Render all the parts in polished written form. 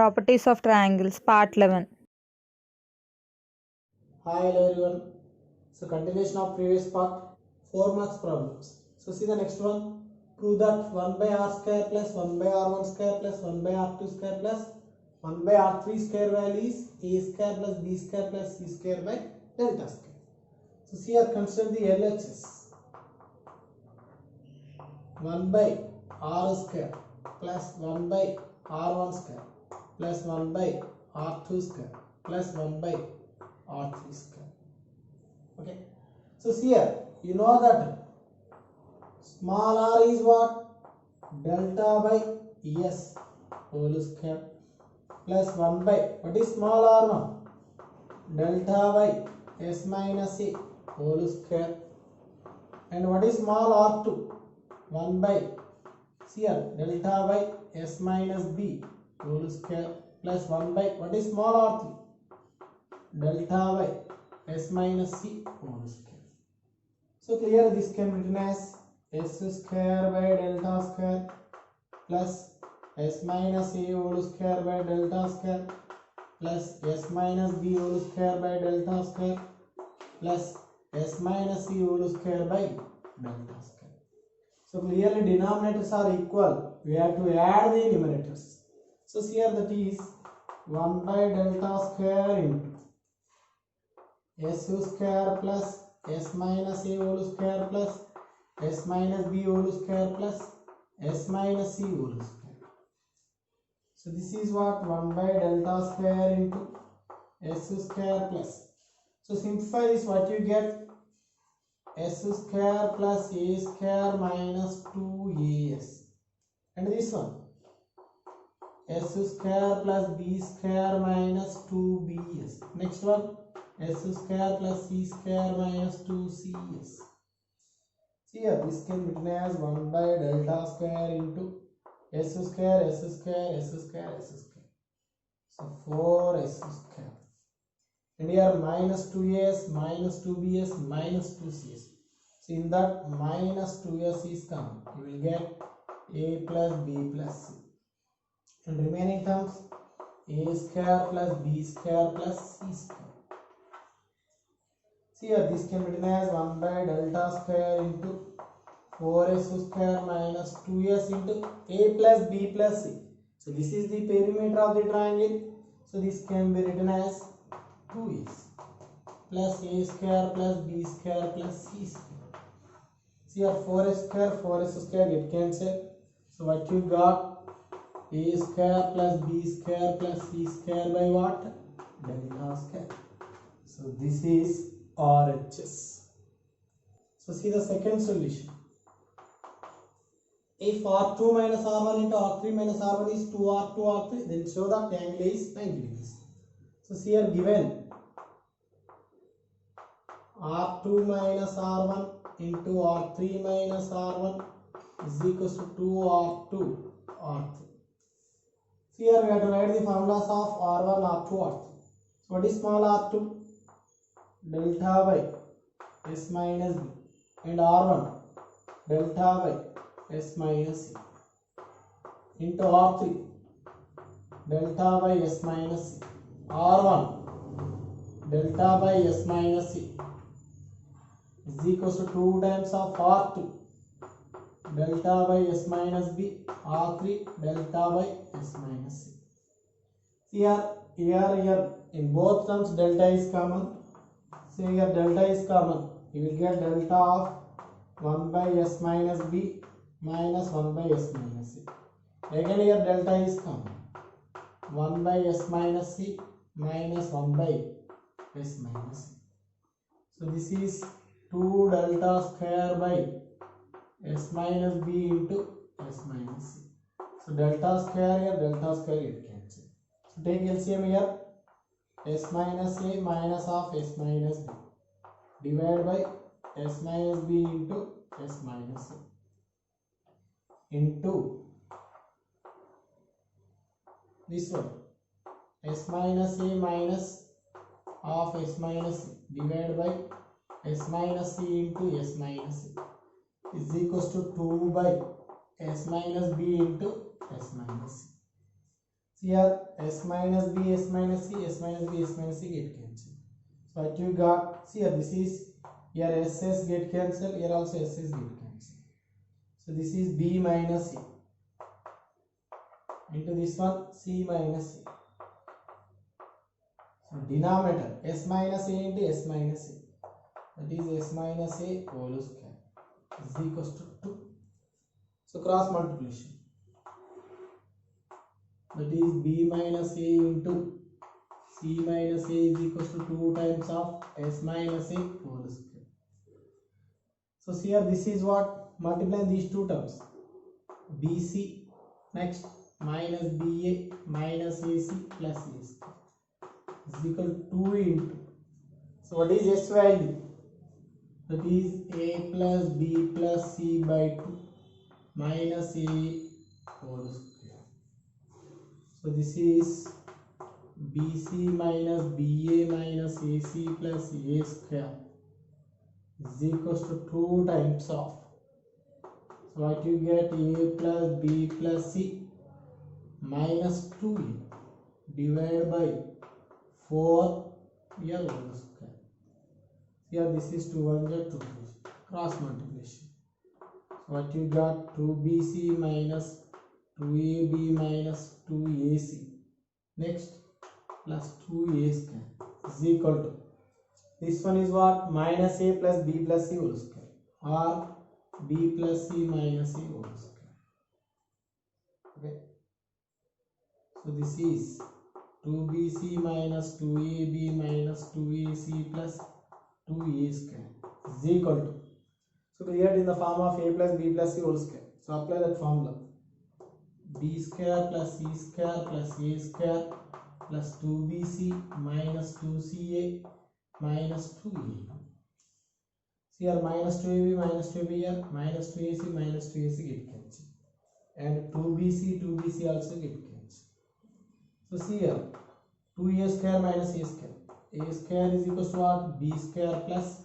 Properties of triangles, part 11. Hi, hello everyone. So continuation of previous part, 4 marks problems. So see the next one. Prove that 1 by r square plus 1 by r1 square plus 1 by r2 square plus 1 by r3 square value is a square plus b square plus c square by delta square. So see here, consider the LHS. 1 by r square plus 1 by r1 square plus 1 by r2 square plus 1 by r3 square. Okay, so see here, you know that small r is what? Delta by s whole square plus 1 by, what is small r1? Delta by s minus a whole square. And what is small r2? 1 by, see here, delta by s minus b whole square plus 1 by, what is small r3? Delta by s minus c whole square. So clear, this can be written as s square by delta square plus s minus a whole square by delta square plus s minus b whole square by delta square plus s minus c whole square by delta square. So clearly denominators are equal. We have to add the numerators. So here that is 1 by delta square into s square plus s minus a whole square plus s minus b whole square plus s minus c whole square. So this is what 1 by delta square into s square plus. So simplify this, what you get? S square plus a square minus 2as. And this one, s square plus b square minus 2bs. Next one, s square plus c square minus 2cs. See here, this can be written as 1 by delta square into s square, s square, s square, s square. So 4s square. And here minus 2as, minus 2bs, minus 2cs. So in that minus 2s is common. You will get a plus b plus c. And remaining terms, a square plus b square plus c square. See here, this can be written as 1 by delta square into 4s square minus 2s into a plus b plus c. So this is the perimeter of the triangle. So this can be written as 2s plus a square plus b square plus c square. See here, 4s square get cancelled. So what you got? A square plus b square plus c square by what? Delta square. So this is RHS. So see the second solution. If R2 minus R1 into R3 minus R1 is 2R2 R3, then show that the angle is 90 degrees. So see here, given R2 minus R1 into R3 minus R1 is equals to 2R2 R3. So here we have to write the formulas of R1, R2, R3. So what is small r2? Delta by s minus b, and r1 delta by s minus c into r3 delta by s minus c. R1 delta by s minus c is equals to 2 times of r2 delta by s minus b, r3 delta by s minus c. Here in both terms delta is common. So here delta is common. You will get delta of 1 by s minus b minus 1 by s minus c. Again here delta is common. 1 by s minus c minus 1 by s minus c. So this is 2 delta square by s minus b into s minus c. So delta square here, delta square get cancelled. So take LCM here, s minus a minus of s minus b divided by s minus b into s minus a into this one, s minus a minus of s minus c divided by s minus c into s minus c is equals to 2 by s minus b into s minus c. Here s minus b, s minus c, s minus b, s minus c get cancelled. So what you got? See here, this is here ss get cancelled. Here also ss get cancelled. So this is b minus c into this one c minus c. So denominator s minus a into s minus a. That is s minus a whole square is equals to 2. So cross multiplication. That is b minus a into c minus a is equals to 2 times of s minus a whole square. So here this is what? Multiply these two terms. bc next minus ba minus ac plus a square is equal to 2 into. So what is s value? That is a plus b plus c by 2 minus a whole square. So this is bc minus ba minus ac plus a square is equals to 2 times of. So what you get? A plus b plus c minus 2a divided by 4 a whole square. Here this is 2 1 2 cross multiplication. So what you got? 2bc minus 2ab minus 2ac next plus 2a square is equal to, this one is what? Minus a plus b plus c whole square or b plus c minus a whole square. Okay. So this is 2bc minus 2ab minus 2ac plus 2a square is equal to. So we get in the form of a plus b plus c whole square. So apply that formula. B square plus c square plus a square plus 2bc minus 2ca minus 2a. So here minus 2ab minus 2ab here minus 2ac minus 2ac get cancelled. And 2bc also get cancelled. So see here 2a square minus a square. A square is equal to what? B square plus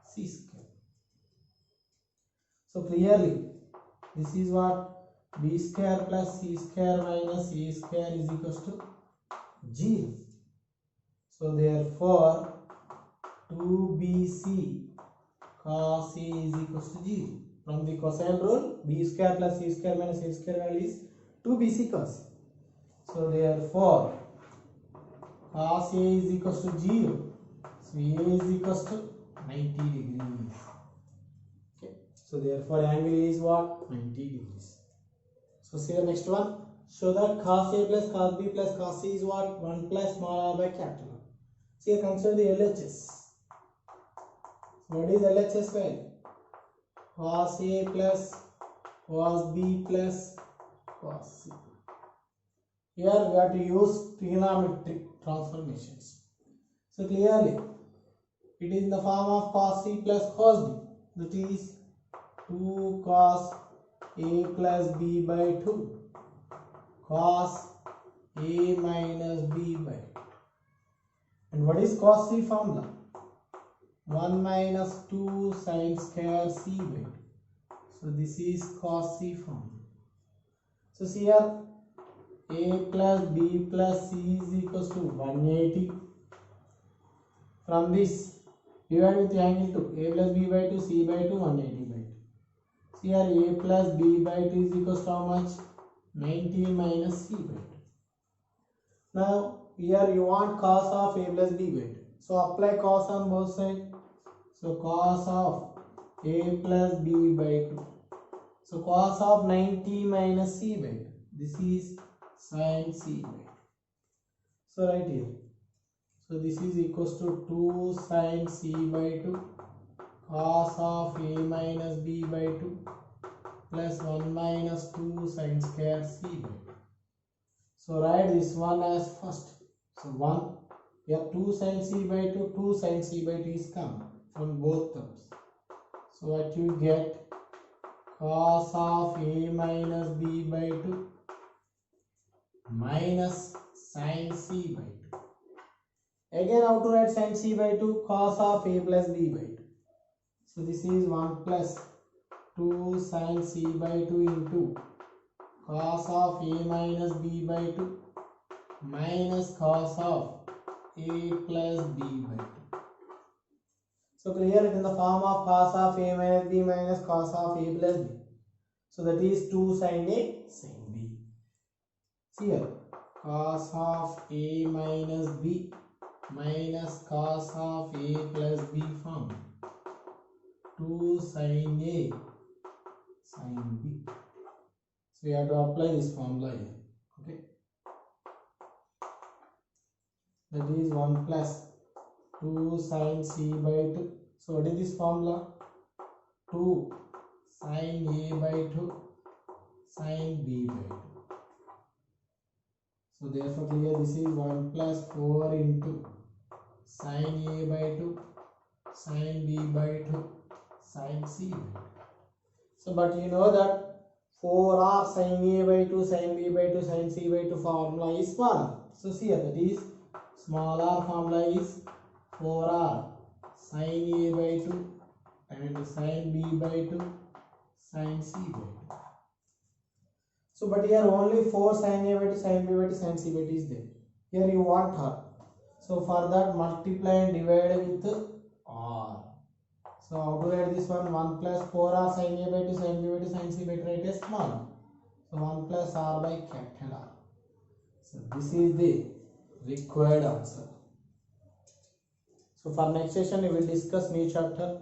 c square. So clearly this is what? B square plus c square minus a square is equal to 0. So therefore 2bc cos a is equal to 0. From the cosine rule, b square plus c square minus a square value is 2bc cos a. So therefore cos a is equal to 0. So a is equal to 90 degrees. Okay. So therefore angle is what? 90 degrees. So see the next one. Show that cos a plus cos b plus cos c is what? 1 plus small r by capital R. See, consider the LHS. What is LHS value? Cos a plus cos b plus cos c. Here we have to use trigonometric transformations. So clearly it is in the form of cos c plus cos b. That is 2 cos a plus b by 2 cos a minus b by 2. And what is cos c formula? 1 minus 2 sin square c by 2. So this is cos c formula. So see here a plus b plus c is equals to 180. From this divide with angle 2. A plus b by 2 c by 2 180 by 2. See here a plus b by 2 is equals to how much? 90 minus c by 2. Now here you want cos of a plus b by 2. So apply cos on both sides. So cos of a plus b by 2. So cos of 90 minus c by 2. This is sin c by 2. So right here. So this is equals to 2 sin c by 2 cos of a minus b by 2 plus 1 minus 2 sin square c by 2. So write this one as first. So 1. Here 2 sin c by 2, 2 sin c by 2 is come from both terms. So what you get? Cos of a minus b by 2 minus sin c by 2. Again how to write sin c by 2? Cos of a plus b by 2. So this is 1 plus 2 sin c by 2 into cos of a minus b by 2 minus cos of a plus b by 2. So clear it in the form of cos of a minus b minus cos of a plus b. So that is 2 sin a sin b. See here, cos of a minus b minus cos of a plus b form 2 sin a sin b. So we have to apply this formula here. Okay. That is 1 plus 2 sin c by 2. So what is this formula? 2 sin a by 2 sin b by 2. So therefore clear, this is 1 plus 4 into sin a by 2 sin b by 2 sin c by 2. So but you know that 4r sin a by 2 sin b by 2 sin c by 2 formula is smaller. So see here, that is smaller formula is 4r sin a by 2 and sin b by 2 sin c by 2. So but here only 4 sin a by 2 sin b by 2 sin c by 2 is there. Here you want r. So for that multiply and divide with r. So how to write this one? 1 plus 4r sin a by 2 sin b by 2 sin c by 2, write as small. So 1 plus r by capital R. So this is the required answer. So for next session we will discuss new chapter.